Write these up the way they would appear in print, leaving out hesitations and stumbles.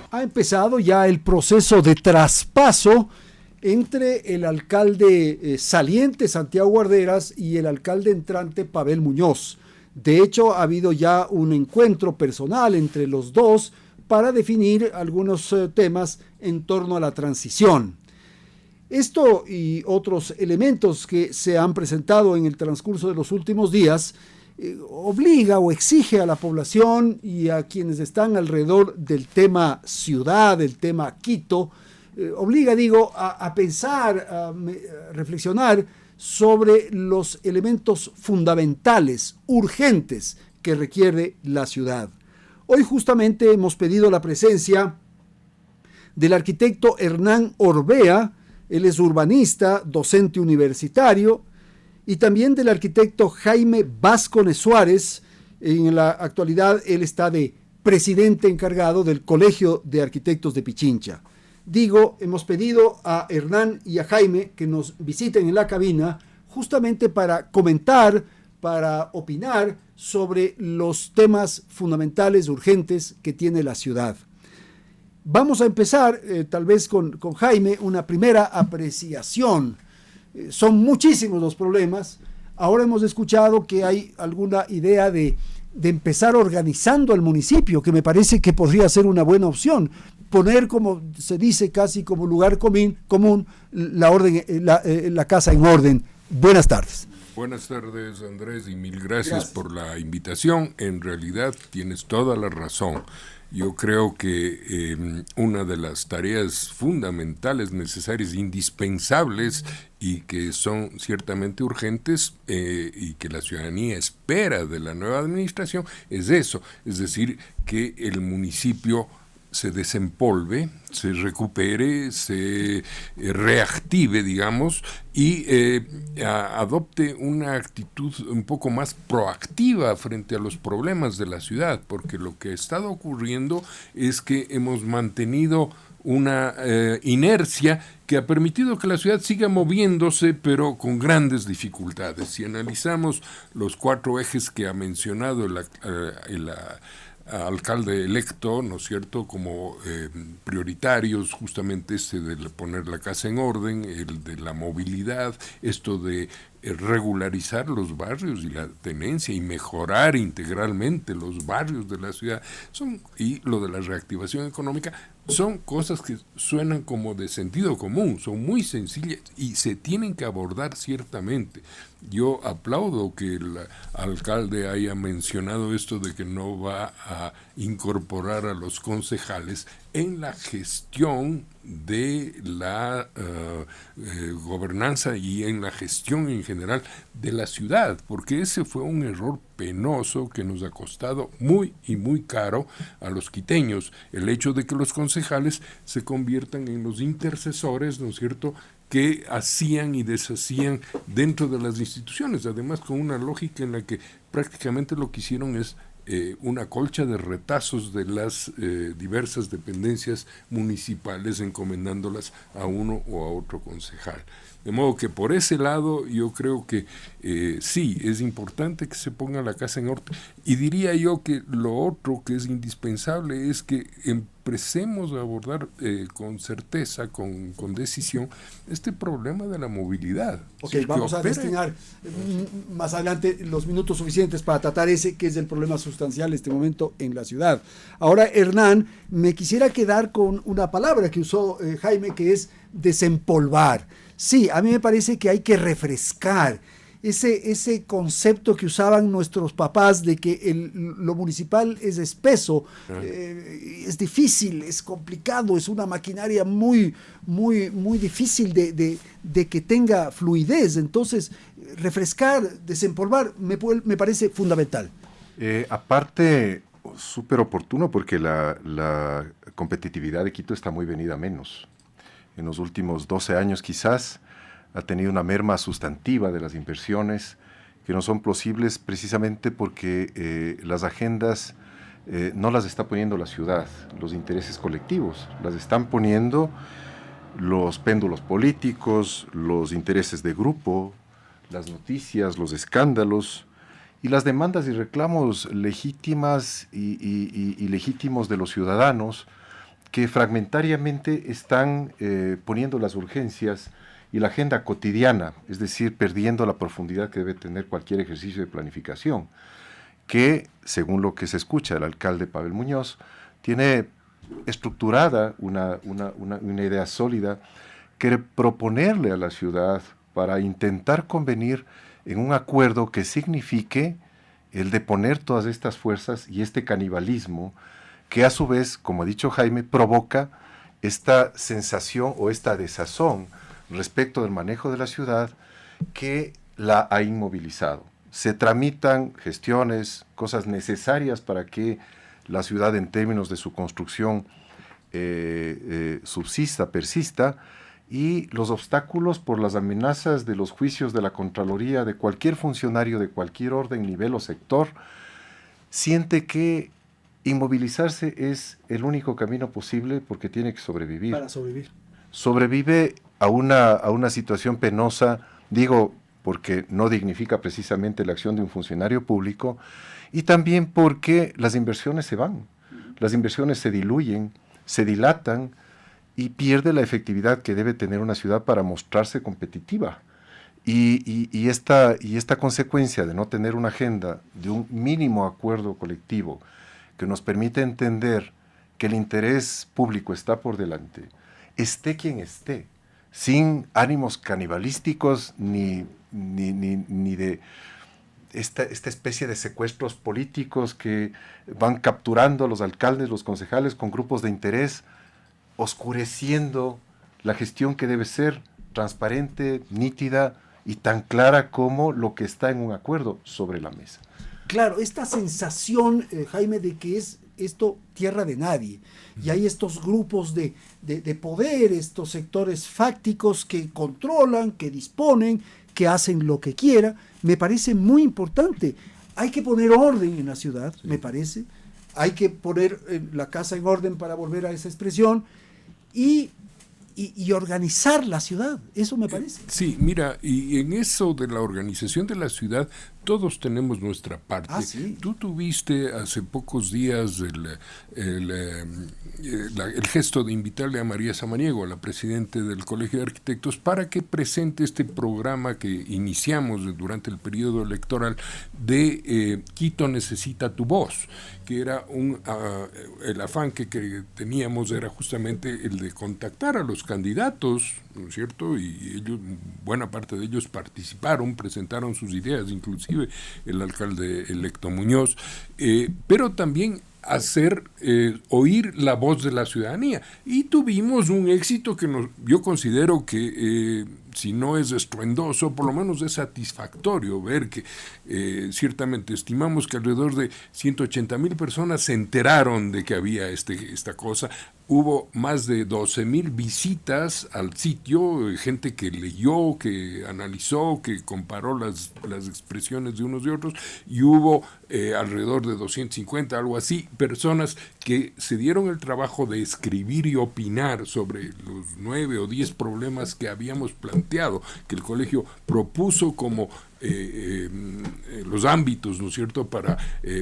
Ha empezado ya el proceso de traspaso entre el alcalde saliente, Santiago Guarderas, y el alcalde entrante, Pavel Muñoz. De hecho, ha habido ya un encuentro personal entre los dos para definir algunos temas en torno a la transición. Esto y otros elementos que se han presentado en el transcurso de los últimos días obliga o exige a la población y a quienes están alrededor del tema ciudad, del tema Quito, obliga, a pensar, a reflexionar sobre los elementos fundamentales, urgentes, que requiere la ciudad. Hoy justamente hemos pedido la presencia del arquitecto Hernán Orbea. Él es urbanista, docente universitario, y también del arquitecto Jaime Vázquez Suárez. En la actualidad él está de presidente encargado del Colegio de Arquitectos de Pichincha. Hemos pedido a Hernán y a Jaime que nos visiten en la cabina justamente para comentar, para opinar sobre los temas fundamentales, urgentes que tiene la ciudad. Vamos a empezar tal vez con Jaime, una primera apreciación. Son muchísimos los problemas. Ahora hemos escuchado que hay alguna idea de empezar organizando al municipio, que me parece que podría ser una buena opción. Poner, como se dice, casi como lugar común la casa en orden. Buenas tardes. Buenas tardes, Andrés, y mil gracias por la invitación. En realidad tienes toda la razón. Yo creo que una de las tareas fundamentales, necesarias, indispensables y que son ciertamente urgentes y que la ciudadanía espera de la nueva administración es eso, es decir, que el municipio se desempolve, se recupere, se reactive, digamos, y adopte una actitud un poco más proactiva frente a los problemas de la ciudad, porque lo que ha estado ocurriendo es que hemos mantenido una inercia que ha permitido que la ciudad siga moviéndose, pero con grandes dificultades. Si analizamos los 4 ejes que ha mencionado el alcalde electo, ¿no es cierto?, como prioritarios, justamente de poner la casa en orden, el de la movilidad, esto de regularizar los barrios y la tenencia y mejorar integralmente los barrios de la ciudad, y lo de la reactivación económica, son cosas que suenan como de sentido común, son muy sencillas y se tienen que abordar ciertamente. Yo aplaudo que el alcalde haya mencionado esto de que no va a incorporar a los concejales en la gestión de la gobernanza y en la gestión en general de la ciudad, porque ese fue un error penoso que nos ha costado muy y muy caro a los quiteños, el hecho de que los concejales se conviertan en los intercesores, ¿no es cierto?, que hacían y deshacían dentro de las instituciones, además con una lógica en la que prácticamente lo que hicieron es una colcha de retazos de las diversas dependencias municipales, encomendándolas a uno o a otro concejal. De modo que por ese lado yo creo que sí, es importante que se ponga la casa en orden. Y diría yo que lo otro que es indispensable es que empecemos a abordar con certeza, con decisión, este problema de la movilidad. Ok, vamos a destinar más adelante los minutos suficientes para tratar ese que es el problema sustancial en este momento en la ciudad. Ahora, Hernán, me quisiera quedar con una palabra que usó Jaime, que es desempolvar. Sí, a mí me parece que hay que refrescar ese concepto que usaban nuestros papás de que lo municipal es espeso, es difícil, es complicado, es una maquinaria muy difícil de que tenga fluidez. Entonces, refrescar, desempolvar, me parece fundamental. Aparte, súper oportuno porque la competitividad de Quito está muy venida a menos. En los últimos 12 años quizás ha tenido una merma sustantiva de las inversiones que no son posibles precisamente porque las agendas no las está poniendo la ciudad, los intereses colectivos, las están poniendo los péndulos políticos, los intereses de grupo, las noticias, los escándalos y las demandas y reclamos legítimas y legítimos de los ciudadanos que fragmentariamente están poniendo las urgencias y la agenda cotidiana, es decir, perdiendo la profundidad que debe tener cualquier ejercicio de planificación, que, según lo que se escucha del alcalde Pavel Muñoz, tiene estructurada una idea sólida que proponerle a la ciudad para intentar convenir en un acuerdo que signifique el de poner todas estas fuerzas y este canibalismo que a su vez, como ha dicho Jaime, provoca esta sensación o esta desazón respecto del manejo de la ciudad que la ha inmovilizado. Se tramitan gestiones, cosas necesarias para que la ciudad en términos de su construcción subsista, persista, y los obstáculos por las amenazas de los juicios de la Contraloría, de cualquier funcionario de cualquier orden, nivel o sector, siente que inmovilizarse es el único camino posible porque tiene que sobrevivir. Para sobrevivir. Sobrevive a una situación penosa, digo, porque no dignifica precisamente la acción de un funcionario público, y también porque las inversiones se van, las inversiones se diluyen, se dilatan, y pierde la efectividad que debe tener una ciudad para mostrarse competitiva. Y esta consecuencia de no tener una agenda, de un mínimo acuerdo colectivo que nos permite entender que el interés público está por delante, esté quien esté, sin ánimos canibalísticos ni de esta especie de secuestros políticos que van capturando a los alcaldes, los concejales con grupos de interés, oscureciendo la gestión que debe ser transparente, nítida y tan clara como lo que está en un acuerdo sobre la mesa. Claro, esta sensación, Jaime, de que es esto tierra de nadie, y hay estos grupos de poder, estos sectores fácticos que controlan, que disponen, que hacen lo que quiera, me parece muy importante. Hay que poner orden en la ciudad, sí, me parece. Hay que poner la casa en orden, para volver a esa expresión, y organizar la ciudad, eso me parece. Sí, mira, y en eso de la organización de la ciudad, todos tenemos nuestra parte. Sí. Tú tuviste hace pocos días el gesto de invitarle a María Samaniego, a la presidenta del Colegio de Arquitectos, para que presente este programa que iniciamos durante el periodo electoral de Quito necesita tu voz, que era el afán que teníamos era justamente el de contactar a los candidatos, ¿no es cierto? Y ellos, buena parte de ellos participaron, presentaron sus ideas, inclusive el alcalde electo Muñoz, pero también hacer oír la voz de la ciudadanía. Y tuvimos un éxito que yo considero que, si no es estruendoso, por lo menos es satisfactorio ver que ciertamente estimamos que alrededor de 180,000 personas se enteraron de que había esta cosa. Hubo más de 12,000 visitas al sitio, gente que leyó, que analizó, que comparó las expresiones de unos y otros, y hubo alrededor de 250, algo así, personas que se dieron el trabajo de escribir y opinar sobre los 9 o 10 problemas que habíamos planteado, que el colegio propuso como los ámbitos, ¿no es cierto?, para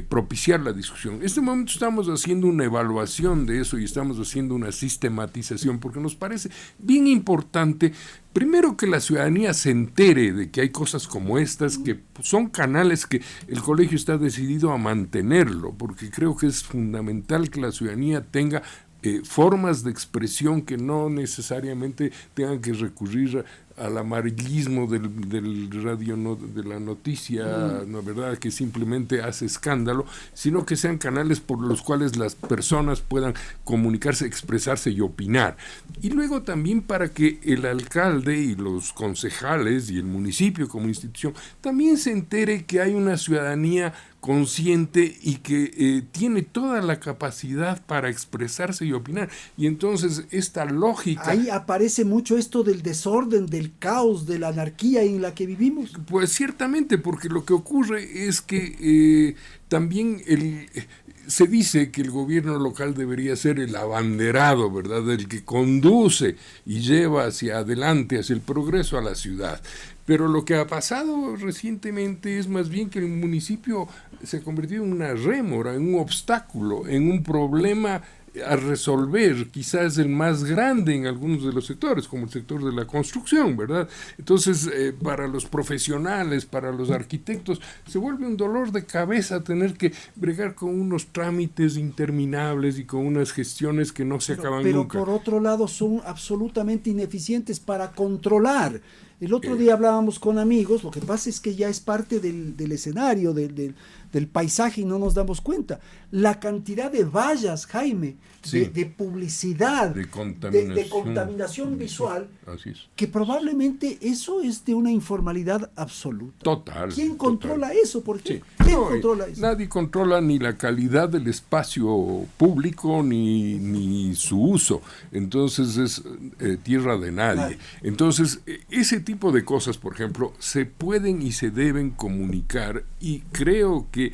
propiciar la discusión. En este momento estamos haciendo una evaluación de eso y estamos haciendo una sistematización, porque nos parece bien importante, primero, que la ciudadanía se entere de que hay cosas como estas, que son canales que el colegio está decidido a mantenerlo, porque creo que es fundamental que la ciudadanía tenga formas de expresión que no necesariamente tengan que recurrir al amarillismo del radio, de la noticia, ¿no es verdad?, que simplemente hace escándalo, sino que sean canales por los cuales las personas puedan comunicarse, expresarse y opinar. Y luego también para que el alcalde y los concejales y el municipio como institución también se entere que hay una ciudadanía consciente y que tiene toda la capacidad para expresarse y opinar. Y entonces esta lógica... Ahí aparece mucho esto del desorden, del caos, de la anarquía en la que vivimos. Pues ciertamente, porque lo que ocurre es que también se dice que el gobierno local debería ser el abanderado, ¿verdad?, el que conduce y lleva hacia adelante, hacia el progreso a la ciudad. Pero lo que ha pasado recientemente es más bien que el municipio se ha convertido en una rémora, en un obstáculo, en un problema a resolver, quizás el más grande en algunos de los sectores, como el sector de la construcción, ¿verdad? Entonces, para los profesionales, para los arquitectos, se vuelve un dolor de cabeza tener que bregar con unos trámites interminables y con unas gestiones que no se acaban nunca. Pero por otro lado son absolutamente ineficientes para controlar. El otro día hablábamos con amigos, lo que pasa es que ya es parte del escenario, del paisaje y no nos damos cuenta. La cantidad de vallas, Jaime, sí, de publicidad, de contaminación visual, así es, que probablemente eso es de una informalidad absoluta. Total. ¿Quién controla eso? ¿Por qué? Sí. ¿Quién controla eso? Nadie controla ni la calidad del espacio público ni su uso. Entonces es tierra de nadie. Entonces ese tipo de cosas, por ejemplo, se pueden y se deben comunicar, y creo que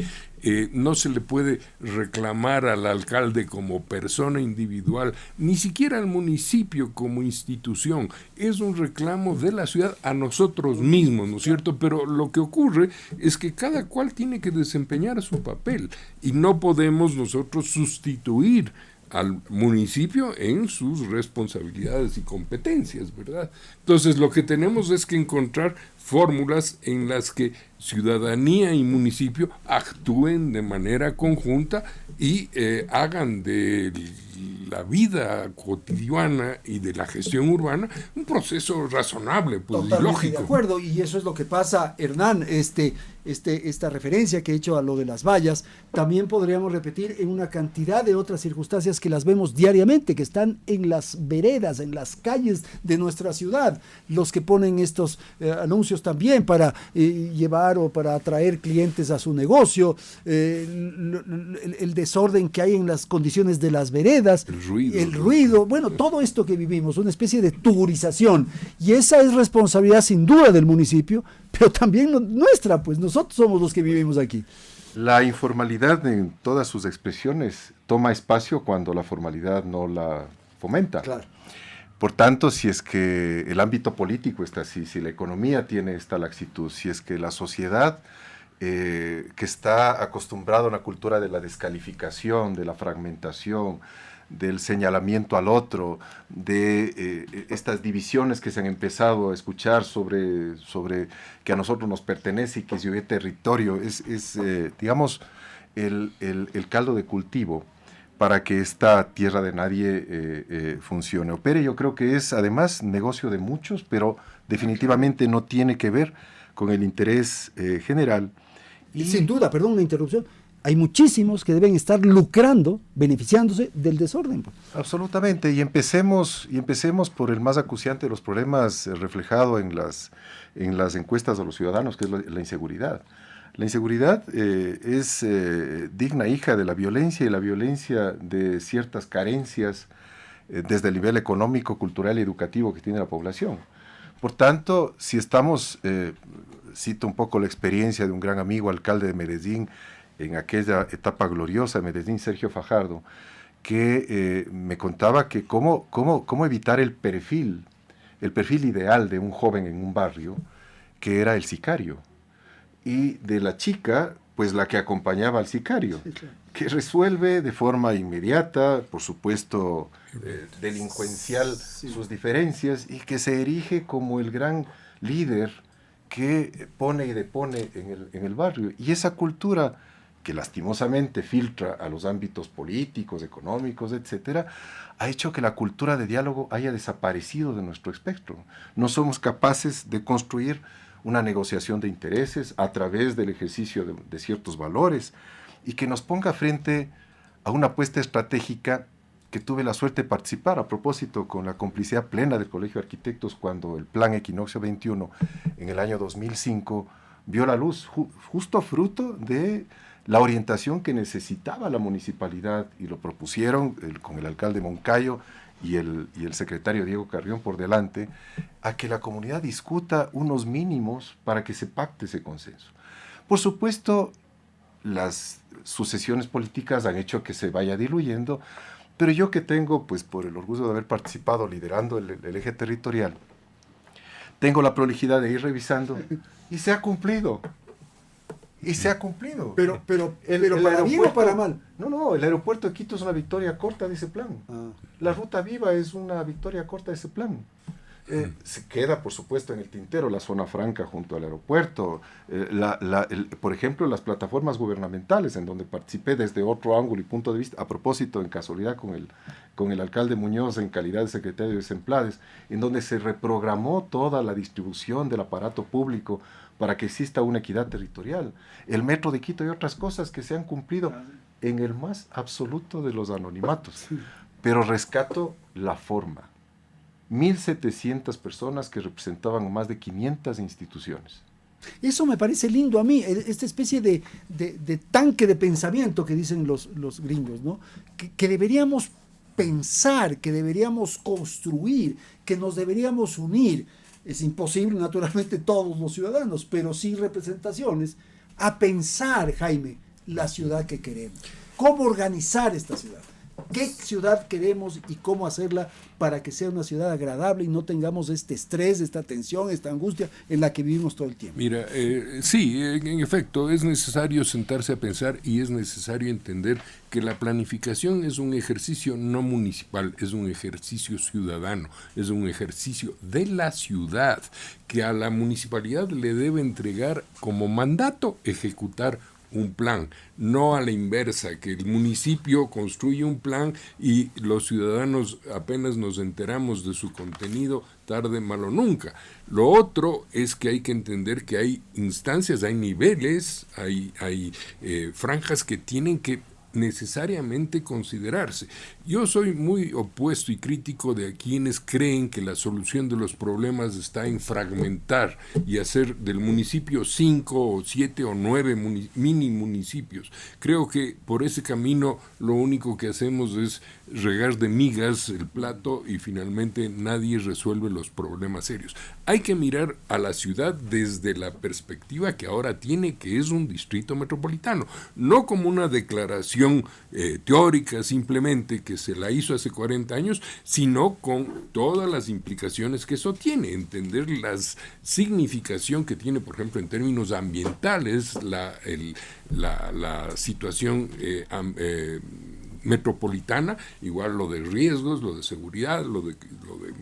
no se le puede reclamar al alcalde como persona individual, ni siquiera al municipio como institución. Es un reclamo de la ciudad a nosotros mismos, ¿no es cierto? Pero lo que ocurre es que cada cual tiene que desempeñar su papel y no podemos nosotros sustituir al municipio en sus responsabilidades y competencias, ¿verdad? Entonces lo que tenemos es que encontrar fórmulas en las que ciudadanía y municipio actúen de manera conjunta y hagan de la vida cotidiana y de la gestión urbana un proceso razonable, pues, y lógico. De acuerdo, y eso es lo que pasa, Hernán, esta referencia que he hecho a lo de las vallas, también podríamos repetir en una cantidad de otras circunstancias que las vemos diariamente, que están en las veredas, en las calles de nuestra ciudad, los que ponen estos anuncios también para llevar o para atraer clientes a su negocio, el desorden que hay en las condiciones de las veredas, el ruido, bueno, todo esto que vivimos, una especie de turización, y esa es responsabilidad sin duda del municipio, pero también nuestra, pues nosotros somos los que vivimos aquí. La informalidad en todas sus expresiones toma espacio cuando la formalidad no la fomenta. Claro. Por tanto, si es que el ámbito político está así, si la economía tiene esta laxitud, si es que la sociedad que está acostumbrada a una cultura de la descalificación, de la fragmentación, del señalamiento al otro, de estas divisiones que se han empezado a escuchar sobre que a nosotros nos pertenece y que es de territorio, digamos, el caldo de cultivo para que esta tierra de nadie funcione, opere. Yo creo que es además negocio de muchos, pero definitivamente no tiene que ver con el interés general. Y sin duda, perdón una interrupción, hay muchísimos que deben estar lucrando, beneficiándose del desorden. Absolutamente, y empecemos por el más acuciante de los problemas reflejado en las encuestas de los ciudadanos, que es la inseguridad. La inseguridad es digna hija de la violencia, y la violencia de ciertas carencias desde el nivel económico, cultural y educativo que tiene la población. Por tanto, si estamos, cito un poco la experiencia de un gran amigo, alcalde de Medellín, en aquella etapa gloriosa de Medellín, Sergio Fajardo, que me contaba que cómo evitar el perfil ideal de un joven en un barrio, que era el sicario, y de la chica, pues la que acompañaba al sicario, sí, claro, que resuelve de forma inmediata, por supuesto, delincuencial, sí, sus diferencias, y que se erige como el gran líder que pone y depone en el barrio. Y esa cultura que lastimosamente filtra a los ámbitos políticos, económicos, etcétera, ha hecho que la cultura de diálogo haya desaparecido de nuestro espectro. No somos capaces de construir una negociación de intereses a través del ejercicio de ciertos valores, y que nos ponga frente a una apuesta estratégica que tuve la suerte de participar, a propósito, con la complicidad plena del Colegio de Arquitectos, cuando el Plan Equinoccio 21, en el año 2005, vio la luz, justo fruto de la orientación que necesitaba la municipalidad, y lo propusieron con el alcalde Moncayo y el secretario Diego Carrión por delante, a que la comunidad discuta unos mínimos para que se pacte ese consenso. Por supuesto, las sucesiones políticas han hecho que se vaya diluyendo, pero yo que tengo, pues por el orgullo de haber participado liderando el eje territorial, tengo la prolijidad de ir revisando y se ha cumplido. Y se ha cumplido. Pero para bien o para mal. No, el aeropuerto de Quito es una victoria corta de ese plan. La ruta viva es una victoria corta de ese plan. Se queda, por supuesto, en el tintero la zona franca junto al aeropuerto. Por ejemplo, las plataformas gubernamentales, en donde participé desde otro ángulo y punto de vista, a propósito, en casualidad, con el alcalde Muñoz en calidad de secretario de Desempleados, en donde se reprogramó toda la distribución del aparato público para que exista una equidad territorial. El metro de Quito y otras cosas que se han cumplido en el más absoluto de los anonimatos. Pero rescato la forma. 1.700 personas que representaban más de 500 instituciones. Eso me parece lindo a mí, esta especie de tanque de pensamiento que dicen los gringos, ¿no? Que deberíamos pensar, que deberíamos construir, que nos deberíamos unir. Es imposible, naturalmente, todos los ciudadanos, pero sí representaciones, a pensar, Jaime, la ciudad que queremos. ¿Cómo organizar esta ciudad? ¿Qué ciudad queremos y cómo hacerla para que sea una ciudad agradable y no tengamos este estrés, esta tensión, esta angustia en la que vivimos todo el tiempo? Mira, sí, en efecto, es necesario sentarse a pensar y es necesario entender que la planificación es un ejercicio no municipal, es un ejercicio ciudadano, es un ejercicio de la ciudad que a la municipalidad le debe entregar como mandato ejecutar un plan, no a la inversa, que el municipio construye un plan y los ciudadanos apenas nos enteramos de su contenido, tarde, mal o nunca. Lo otro es que hay que entender que hay instancias, hay niveles, hay franjas que tienen que necesariamente considerarse. Yo soy muy opuesto y crítico de quienes creen que la solución de los problemas está en fragmentar y hacer del municipio 5 o 7 o 9 mini municipios. Creo que por ese camino lo único que hacemos es regar de migas el plato y finalmente nadie resuelve los problemas serios. Hay que mirar a la ciudad desde la perspectiva que ahora tiene, que es un distrito metropolitano, no como una declaración teórica simplemente que se la hizo hace 40 años, sino con todas las implicaciones que eso tiene, entender la significación que tiene, por ejemplo, en términos ambientales, la situación metropolitana, igual lo de riesgos, lo de seguridad, lo de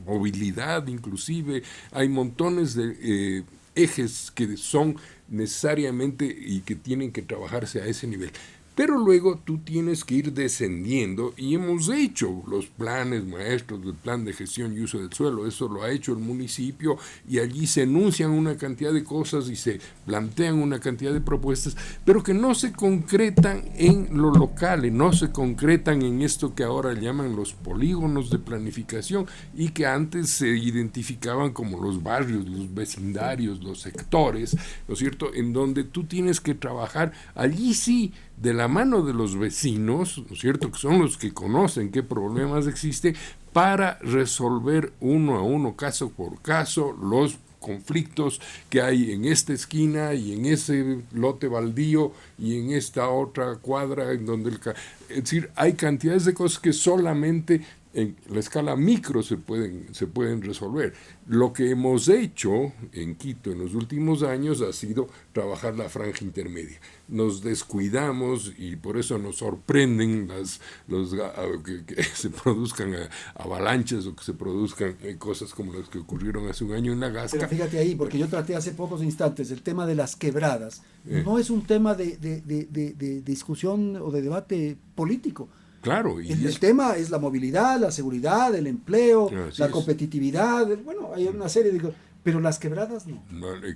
movilidad inclusive, hay montones de ejes que son necesariamente y que tienen que trabajarse a ese nivel. Pero luego tú tienes que ir descendiendo y hemos hecho los planes maestros del plan de gestión y uso del suelo, eso lo ha hecho el municipio y allí se enuncian una cantidad de cosas y se plantean una cantidad de propuestas, pero que no se concretan en lo local, no se concretan en esto que ahora llaman los polígonos de planificación y que antes se identificaban como los barrios, los vecindarios, los sectores, ¿no es cierto?, en donde tú tienes que trabajar allí sí de la mano de los vecinos, ¿no es cierto?, que son los que conocen qué problemas existen, para resolver uno a uno, caso por caso, los conflictos que hay en esta esquina y en ese lote baldío y en esta otra cuadra en donde es decir, hay cantidades de cosas que solamente en la escala micro se pueden resolver. Lo que hemos hecho en Quito en los últimos años ha sido trabajar la franja intermedia. Nos descuidamos y por eso nos sorprenden que se produzcan avalanchas o que se produzcan cosas como las que ocurrieron hace un año en la Gasca. Pero fíjate ahí, porque yo traté hace pocos instantes el tema de las quebradas. No es un tema de discusión o de debate político. Claro. El tema es la movilidad, la seguridad, el empleo, la competitividad, bueno, hay una serie de cosas, pero las quebradas no.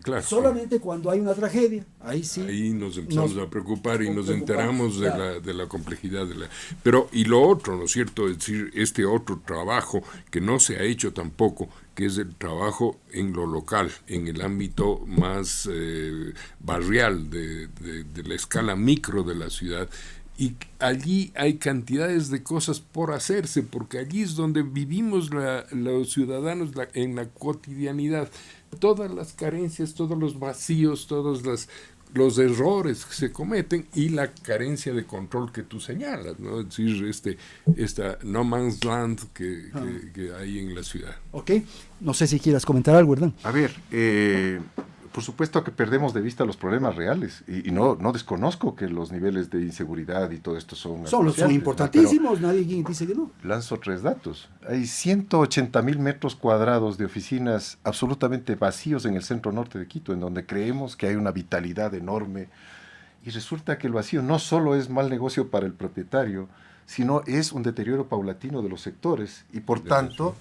Claro. Solamente cuando hay una tragedia, ahí sí. Ahí nos empezamos a preocupar y nos enteramos de la complejidad Pero, y lo otro, ¿no es cierto? Es decir, este otro trabajo que no se ha hecho tampoco, que es el trabajo en lo local, en el ámbito más barrial de la escala micro de la ciudad. Y allí hay cantidades de cosas por hacerse, porque allí es donde vivimos los ciudadanos en la cotidianidad. Todas las carencias, todos los vacíos, todas las los errores que se cometen y la carencia de control que tú señalas, ¿no? Es decir, esta no man's land que hay en la ciudad. Ok, no sé si quieras comentar algo, ¿verdad? A ver, por supuesto que perdemos de vista los problemas reales y no desconozco que los niveles de inseguridad y todo esto son importantísimos, nadie dice que no. Lanzo 3 datos. Hay 180,000 metros cuadrados de oficinas absolutamente vacíos en el centro norte de Quito, en donde creemos que hay una vitalidad enorme, y resulta que el vacío no solo es mal negocio para el propietario, sino es un deterioro paulatino de los sectores y por tanto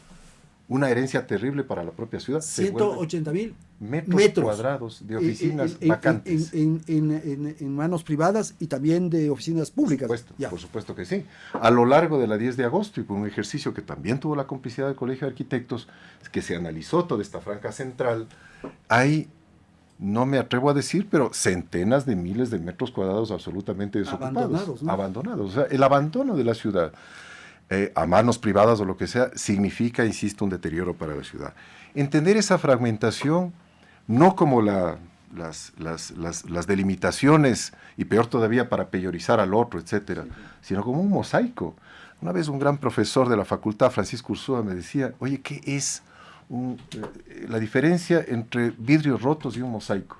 una herencia terrible para la propia ciudad. 180,000 metros cuadrados de oficinas vacantes. En manos privadas y también de oficinas públicas. Por supuesto que sí. A lo largo de la 10 de agosto, y con un ejercicio que también tuvo la complicidad del Colegio de Arquitectos, que se analizó toda esta franja central, hay, no me atrevo a decir, pero centenas de miles de metros cuadrados absolutamente desocupados. Abandonados, ¿no? Abandonados. O sea, el abandono de la ciudad a manos privadas o lo que sea, significa, insisto, un deterioro para la ciudad. Entender esa fragmentación no como las delimitaciones, y peor todavía para peyorizar al otro, etcétera, sino como un mosaico. Una vez un gran profesor de la facultad, Francisco Ursúa, me decía, oye, ¿qué es la diferencia entre vidrios rotos y un mosaico?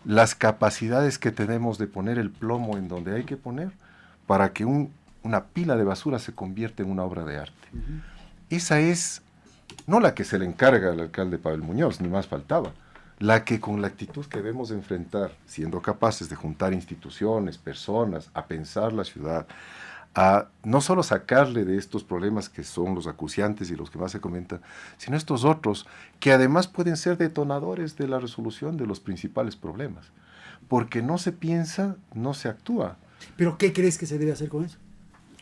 Las capacidades que tenemos de poner el plomo en donde hay que poner para que una pila de basura se convierte en una obra de arte. Esa es no la que se le encarga al alcalde Pavel Muñoz, ni más faltaba, la que con la actitud que debemos de enfrentar, siendo capaces de juntar instituciones, personas, a pensar la ciudad, a no solo sacarle de estos problemas que son los acuciantes y los que más se comentan, sino estos otros que además pueden ser detonadores de la resolución de los principales problemas. Porque no se piensa, no se actúa. ¿Pero qué crees que se debe hacer con eso?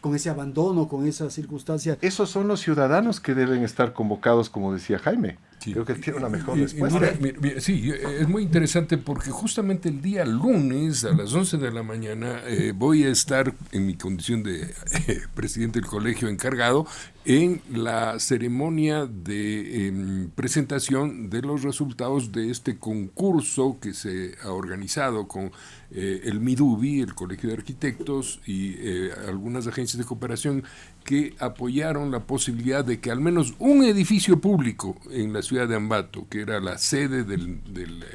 Con ese abandono, con esa circunstancia. Esos son los ciudadanos que deben estar convocados, como decía Jaime. Sí. Creo que él tiene una mejor respuesta. Mira, sí, es muy interesante porque justamente el día lunes a las 11 de la mañana voy a estar en mi condición de presidente del colegio encargado en la ceremonia de presentación de los resultados de este concurso que se ha organizado con el MIDUBI, el Colegio de Arquitectos y algunas agencias de cooperación que apoyaron la posibilidad de que al menos un edificio público en la ciudad de Ambato, que era la sede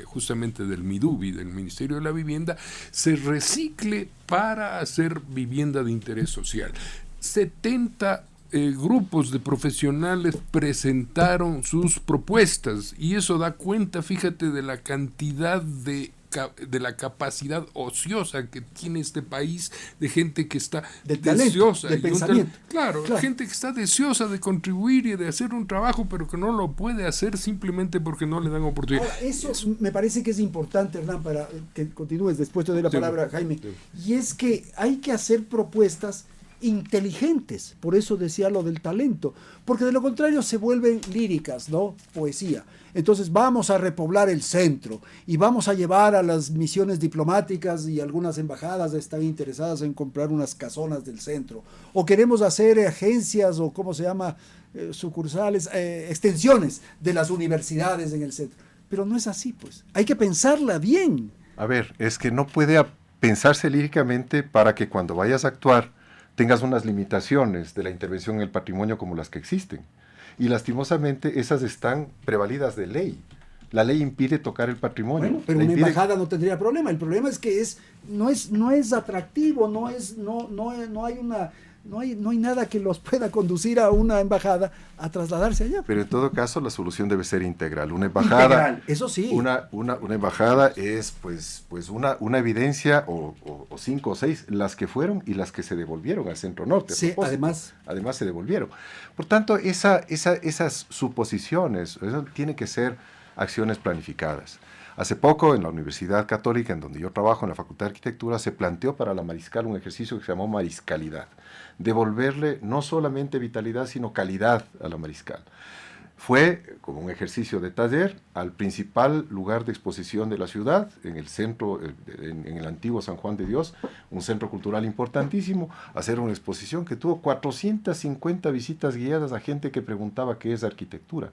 justamente del MIDUBI, del Ministerio de la Vivienda, se recicle para hacer vivienda de interés social. 70 grupos de profesionales presentaron sus propuestas y eso da cuenta, fíjate, de la cantidad de la capacidad ociosa que tiene este país, de gente que está deseosa de pensamiento. Claro, gente que está deseosa de contribuir y de hacer un trabajo, pero que no lo puede hacer simplemente porque no le dan oportunidad. Ahora, eso me parece que es importante, Hernán, para que continúes después de la palabra a Jaime, y es que hay que hacer propuestas inteligentes, por eso decía lo del talento, porque de lo contrario se vuelven líricas, ¿no? Poesía. Entonces vamos a repoblar el centro y vamos a llevar a las misiones diplomáticas y algunas embajadas están interesadas en comprar unas casonas del centro, o queremos hacer agencias o ¿cómo se llama? Sucursales, extensiones de las universidades en el centro. Pero no es así, pues. Hay que pensarla bien. A ver, es que no puede pensarse líricamente para que cuando vayas a actuar tengas unas limitaciones de la intervención en el patrimonio como las que existen. Y lastimosamente esas están prevalidas de ley. La ley impide tocar el patrimonio. Bueno, pero una embajada no tendría problema. El problema es que no es atractivo, no hay nada que los pueda conducir a una embajada a trasladarse allá. Pero en todo caso la solución debe ser integral. Una embajada, integral, eso sí. Una embajada es pues una evidencia o 5 o 6, las que fueron y las que se devolvieron al centro norte. Sí, además se devolvieron. Por tanto, esas suposiciones, eso tiene que ser acciones planificadas. Hace poco, en la Universidad Católica, en donde yo trabajo, en la Facultad de Arquitectura, se planteó para la Mariscal un ejercicio que se llamó Mariscalidad. Devolverle no solamente vitalidad, sino calidad a la Mariscal. fue, como un ejercicio de taller, al principal lugar de exposición de la ciudad, en el centro, en el antiguo San Juan de Dios, un centro cultural importantísimo, hacer una exposición que tuvo 450 visitas guiadas a gente que preguntaba qué es arquitectura,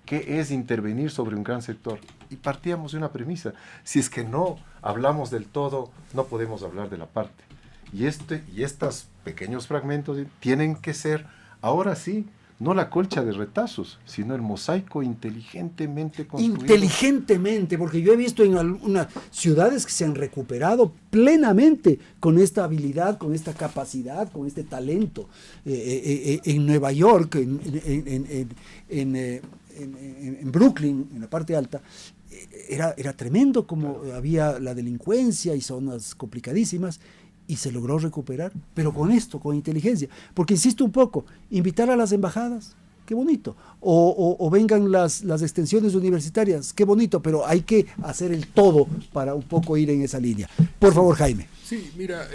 qué es intervenir sobre un gran sector. Y partíamos de una premisa: si es que no hablamos del todo, no podemos hablar de la parte. Y estos pequeños fragmentos tienen que ser, ahora sí, no la colcha de retazos, sino el mosaico inteligentemente construido. Inteligentemente, porque yo he visto en algunas ciudades que se han recuperado plenamente con esta habilidad, con esta capacidad, con este talento. En Nueva York, en Brooklyn, en la parte alta, era tremendo como había la delincuencia y zonas complicadísimas, y se logró recuperar, pero con esto, con inteligencia. Porque insisto un poco, invitar a las embajadas, qué bonito, o vengan las extensiones universitarias, qué bonito, pero hay que hacer el todo para un poco ir en esa línea. Por favor, Jaime. Sí, mira,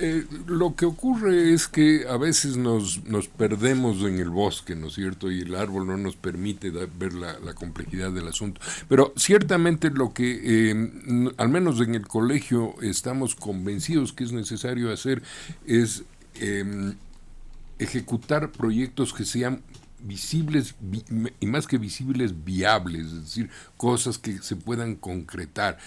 lo que ocurre es que a veces nos perdemos en el bosque, ¿no es cierto? Y el árbol no nos permite ver la complejidad del asunto. Pero ciertamente lo que, al menos en el colegio, estamos convencidos que es necesario hacer es ejecutar proyectos que sean visibles y más que visibles, viables, es decir, cosas que se puedan concretar.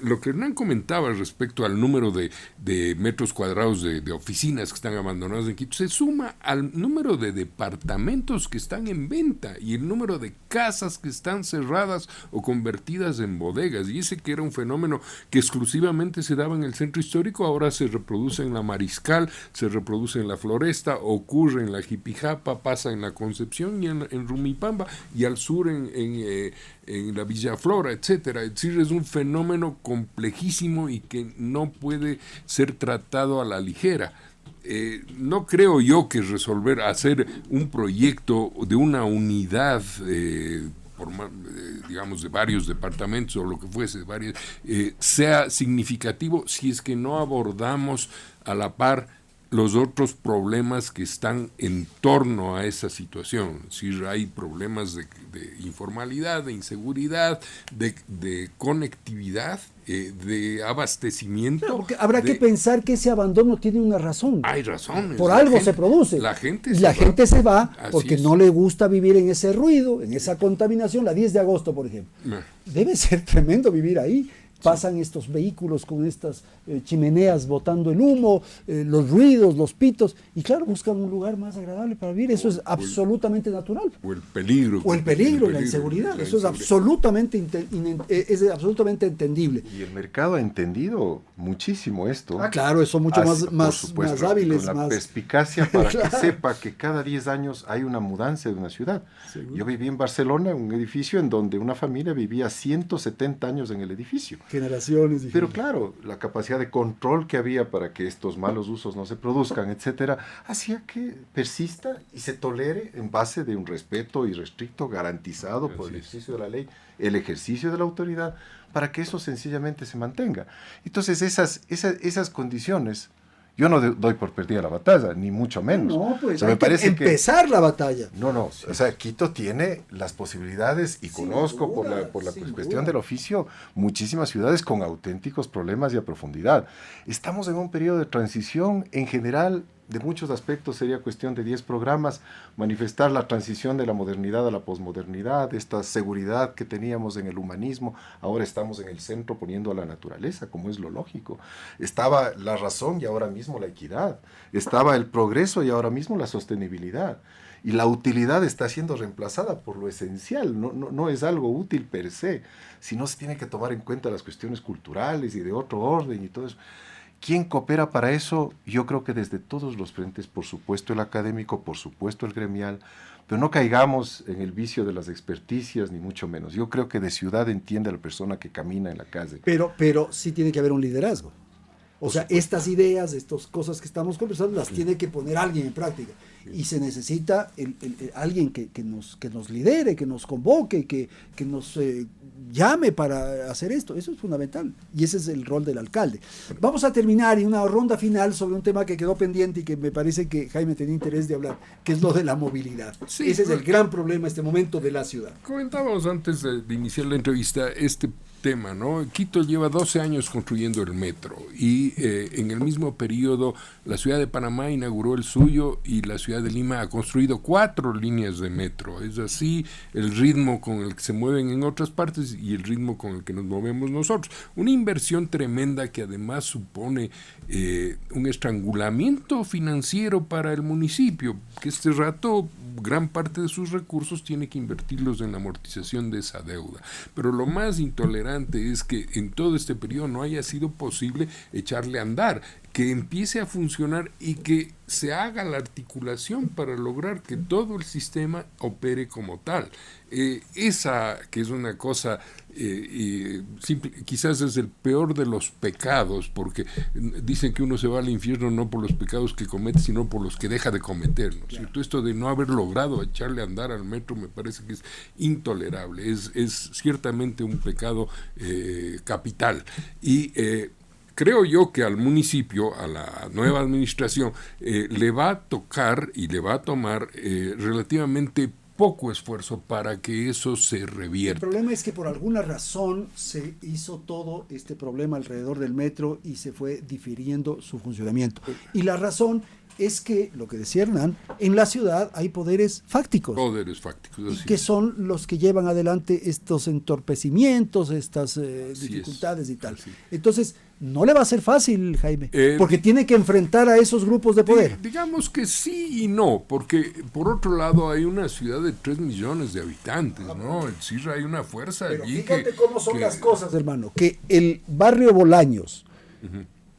Lo que Hernán comentaba respecto al número de metros cuadrados de oficinas que están abandonadas en Quito, se suma al número de departamentos que están en venta y el número de casas que están cerradas o convertidas en bodegas. Y ese que era un fenómeno que exclusivamente se daba en el centro histórico, ahora se reproduce en la Mariscal, se reproduce en la Floresta, ocurre en la Jipijapa, pasa en la Concepción y en Rumipamba, y al sur en la Villa Flora, etcétera. Es decir, es un fenómeno complejísimo y que no puede ser tratado a la ligera. No creo yo que hacer un proyecto de una unidad, digamos, de varios departamentos o lo que fuese, sea significativo si es que no abordamos a la par los otros problemas que están en torno a esa situación. Si hay problemas de informalidad, de inseguridad, de conectividad, de abastecimiento. Claro, porque habrá que pensar que ese abandono tiene una razón. Hay razones. Por algo se produce. La gente se va porque es. No le gusta vivir en ese ruido, en esa contaminación. La 10 de agosto, por ejemplo. Debe ser tremendo vivir ahí. Pasan estos vehículos con estas chimeneas botando el humo, los ruidos, los pitos, y claro, buscan un lugar más agradable para vivir. Eso es absolutamente natural. O el peligro. La inseguridad. Eso es absolutamente entendible. Y el mercado ha entendido muchísimo esto. Claro, eso mucho más hábiles. Con la perspicacia para que sepa que cada 10 años hay una mudanza de una ciudad. ¿Seguro? Yo viví en Barcelona, en un edificio en donde una familia vivía 170 años en el edificio. Generaciones. Pero claro, la capacidad de control que había para que estos malos usos no se produzcan, etcétera, hacía que persista y se tolere en base de un respeto irrestricto garantizado por el ejercicio de la ley, el ejercicio de la autoridad, para que eso sencillamente se mantenga. Entonces esas condiciones, yo no doy por perdida la batalla, ni mucho menos. No, pues me parece empezar la batalla. No, o sea, Quito tiene las posibilidades, y conozco por la cuestión del oficio muchísimas ciudades con auténticos problemas y a profundidad. Estamos en un periodo de transición en general. De muchos aspectos sería cuestión de 10 programas, manifestar la transición de la modernidad a la posmodernidad, esta seguridad que teníamos en el humanismo, ahora estamos en el centro poniendo a la naturaleza, como es lo lógico. Estaba la razón y ahora mismo la equidad, estaba el progreso y ahora mismo la sostenibilidad. Y la utilidad está siendo reemplazada por lo esencial, no es algo útil per se, sino se tiene que tomar en cuenta las cuestiones culturales y de otro orden y todo eso. ¿Quién coopera para eso? Yo creo que desde todos los frentes, por supuesto el académico, por supuesto el gremial, pero no caigamos en el vicio de las experticias, ni mucho menos. Yo creo que de ciudad entiende a la persona que camina en la calle. Pero sí tiene que haber un liderazgo. O sea, estas ideas, estas cosas que estamos conversando, las tiene que poner alguien en práctica. Y se necesita alguien que nos lidere, que nos convoque, que nos llame para hacer esto. Eso es fundamental. Y ese es el rol del alcalde. Vamos a terminar en una ronda final sobre un tema que quedó pendiente y que me parece que Jaime tenía interés de hablar, que es lo de la movilidad. Sí, ese es el gran problema en este momento de la ciudad. Comentábamos antes de iniciar la entrevista este tema, ¿no? Quito lleva 12 años construyendo el metro y en el mismo periodo la ciudad de Panamá inauguró el suyo y la ciudad de Lima ha construido 4 líneas de metro. Es así el ritmo con el que se mueven en otras partes y el ritmo con el que nos movemos nosotros. Una inversión tremenda que además supone un estrangulamiento financiero para el municipio, que este rato gran parte de sus recursos tiene que invertirlos en la amortización de esa deuda. Pero lo más intolerante es que en todo este periodo no haya sido posible echarle a andar, que empiece a funcionar y que se haga la articulación para lograr que todo el sistema opere como tal. Esa que es una cosa, simple, quizás es el peor de los pecados, porque dicen que uno se va al infierno no por los pecados que comete, sino por los que deja de cometer, ¿no es cierto? Esto de no haber logrado echarle a andar al metro me parece que es intolerable, es ciertamente un pecado capital. Y creo yo que al municipio, a la nueva administración, le va a tocar y le va a tomar relativamente poco esfuerzo para que eso se revierta. El problema es que por alguna razón se hizo todo este problema alrededor del metro y se fue difiriendo su funcionamiento. Y la razón es que, lo que decía Hernán, en la ciudad hay poderes fácticos. Poderes fácticos, y que son los que llevan adelante estos entorpecimientos, estas dificultades y tal. Entonces, no le va a ser fácil, Jaime, porque tiene que enfrentar a esos grupos de poder. Digamos que sí y no, porque por otro lado hay una ciudad de 3 millones de habitantes, ¿no? En Sierra hay una fuerza Pero allí fíjate cómo son las cosas, hermano, que el barrio Bolaños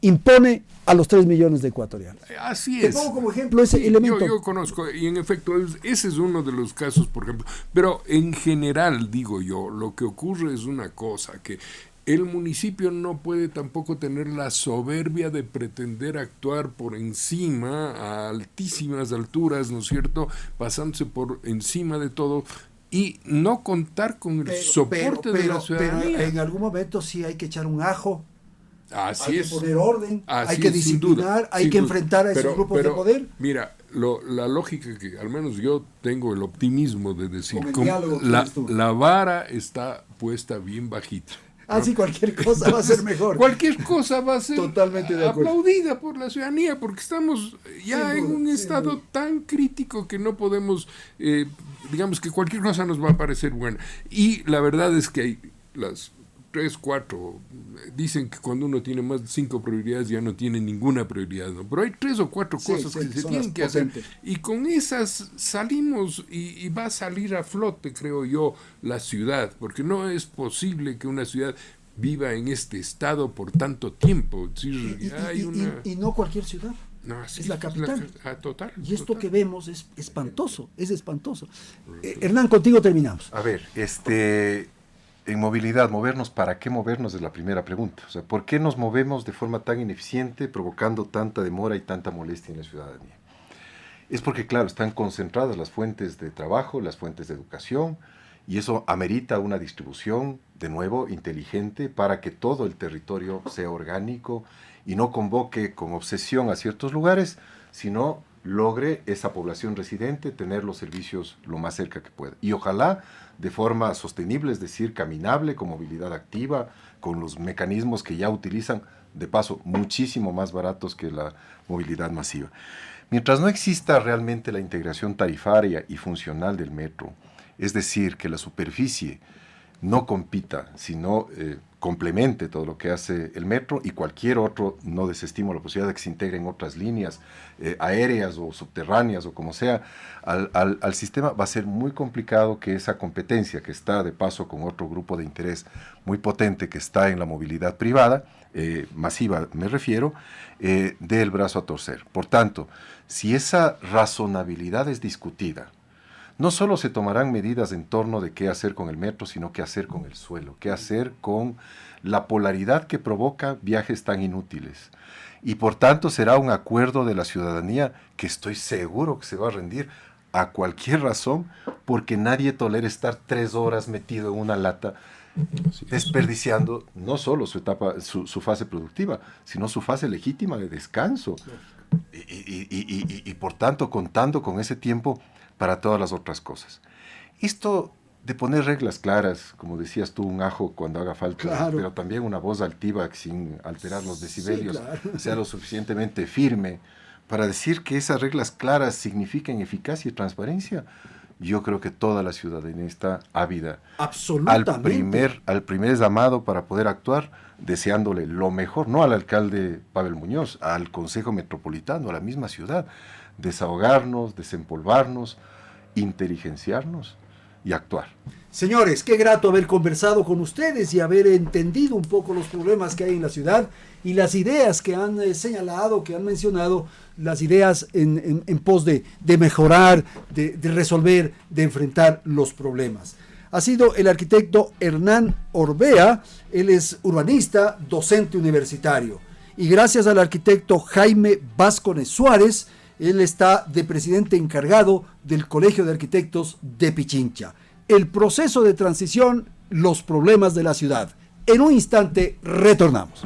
impone a los 3 millones de ecuatorianos. Así Te es. pongo como ejemplo ese elemento. Yo conozco, y en efecto, ese es uno de los casos, por ejemplo. Pero en general, digo yo, lo que ocurre es una cosa, que el municipio no puede tampoco tener la soberbia de pretender actuar por encima, a altísimas alturas, ¿no es cierto?, pasándose por encima de todo, y no contar con el soporte de la ciudadanía. Pero en algún momento sí hay que echar un ajo. Así hay que poner orden, hay que es, disciplinar, hay que enfrentar a esos grupos de poder. Mira, la lógica que al menos yo tengo el optimismo de decir, la vara está puesta bien bajita. Sí, cualquier cosa va a ser mejor. Cualquier cosa va a ser totalmente de acuerdo, aplaudida por la ciudadanía, porque estamos ya en un estado tan crítico que no podemos, digamos que cualquier cosa nos va a parecer buena. Y la verdad es que hay las 3, 4, dicen que cuando uno tiene más de 5 prioridades ya no tiene ninguna prioridad, ¿no? Pero hay 3 o 4 cosas que se tienen que hacer, y con esas salimos y va a salir a flote, creo yo, la ciudad, porque no es posible que una ciudad viva en este estado por tanto tiempo. Y no cualquier ciudad. No, sí, es la capital. Total. Y esto que vemos es espantoso, es espantoso. Hernán, contigo terminamos. A ver, en movilidad, movernos, ¿para qué movernos? Es la primera pregunta. O sea, ¿por qué nos movemos de forma tan ineficiente, provocando tanta demora y tanta molestia en la ciudadanía? Es porque, claro, están concentradas las fuentes de trabajo, las fuentes de educación, y eso amerita una distribución, de nuevo, inteligente, para que todo el territorio sea orgánico y no convoque con obsesión a ciertos lugares, sino logre esa población residente tener los servicios lo más cerca que pueda. Y ojalá de forma sostenible, es decir, caminable, con movilidad activa, con los mecanismos que ya utilizan, de paso, muchísimo más baratos que la movilidad masiva. Mientras no exista realmente la integración tarifaria y funcional del metro, es decir, que la superficie no compita, sino complemente todo lo que hace el metro, y cualquier otro, no desestimo la posibilidad de que se integren otras líneas aéreas o subterráneas o como sea, al sistema, va a ser muy complicado que esa competencia, que está de paso con otro grupo de interés muy potente que está en la movilidad privada, masiva me refiero, dé el brazo a torcer. Por tanto, si esa razonabilidad es discutida, no solo se tomarán medidas en torno de qué hacer con el metro, sino qué hacer con el suelo, qué hacer con la polaridad que provoca viajes tan inútiles. Y por tanto será un acuerdo de la ciudadanía que estoy seguro que se va a rendir a cualquier razón, porque nadie tolera estar 3 horas metido en una lata, desperdiciando no solo su fase productiva, sino su fase legítima de descanso. Y por tanto contando con ese tiempo para todas las otras cosas. Esto de poner reglas claras, como decías tú, un ajo cuando haga falta, claro, pero también una voz altiva sin alterar los decibelios, sí, claro, sea lo suficientemente firme para decir que esas reglas claras significan eficacia y transparencia. Yo creo que toda la ciudadanía está ávida. Absolutamente. Al primer llamado para poder actuar, deseándole lo mejor, no al alcalde Pavel Muñoz, al Consejo Metropolitano, a la misma ciudad, desahogarnos, desempolvarnos, inteligenciarnos y actuar. Señores, qué grato haber conversado con ustedes y haber entendido un poco los problemas que hay en la ciudad y las ideas que han señalado, que han mencionado, las ideas en pos de mejorar, de resolver, de enfrentar los problemas. Ha sido el arquitecto Hernán Orbea, él es urbanista, docente universitario. Y gracias al arquitecto Jaime Vázquez Suárez, él está de presidente encargado del Colegio de Arquitectos de Pichincha. El proceso de transición, los problemas de la ciudad. En un instante retornamos.